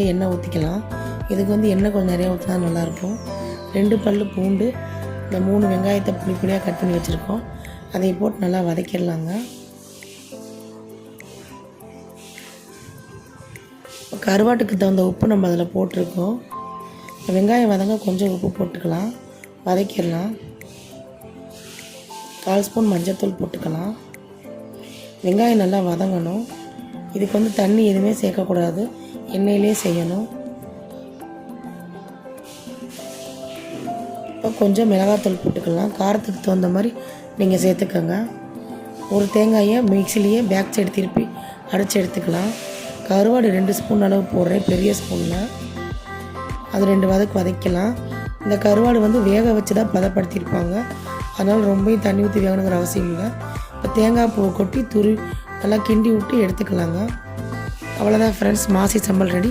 எண்ணெய் ஊற்றிக்கலாம். இதுக்கு எண்ணெய் கொஞ்சம் நிறையா ஊற்றினா நல்லாயிருக்கும். 2 பல் பூண்டு, இந்த 3 வெங்காயத்தை பொடி பொடியாக கட் பண்ணி வச்சுருக்கோம். அதை போட்டு நல்லா வதக்கிடலாங்க. கருவாட்டுக்கு தகுந்த உப்பு நம்ம அதில் போட்டிருக்கோம். வெங்காயம் வதங்க கொஞ்சம் உப்பு போட்டுக்கலாம், வதக்கிடலாம். 1/4 ஸ்பூன் மஞ்சள்தூள் போட்டுக்கலாம். வெங்காயம் நல்லா வதங்கணும். இதுக்கு தண்ணி எதுவுமே சேர்க்கக்கூடாது, எண்ணெயிலே செய்யணும். இப்போ கொஞ்சம் மிளகாத்தூள் போட்டுக்கலாம். காரத்துக்கு தகுந்த மாதிரி நீங்கள் சேர்த்துக்கோங்க. ஒரு தேங்காயை மிக்சிலேயே பேக் சைடு திருப்பி அடித்து எடுத்துக்கலாம். கருவாடு 2 ஸ்பூன் அளவு போடுறேன், பெரிய ஸ்பூனில். அது 2 வதக்கலாம். இந்த கருவாடு வேக வச்சு தான் பதப்படுத்தியிருப்பாங்க, அதனால் ரொம்ப தண்ணி ஊற்றி வேகணுங்கிற அவசியம் இல்லை. இப்போ தேங்காய் பூவை கொட்டி நல்லா கிண்டி விட்டு எடுத்துக்கலாங்க. அவ்வளோதான் ஃப்ரெண்ட்ஸ், மாசி சம்பல் ரெடி.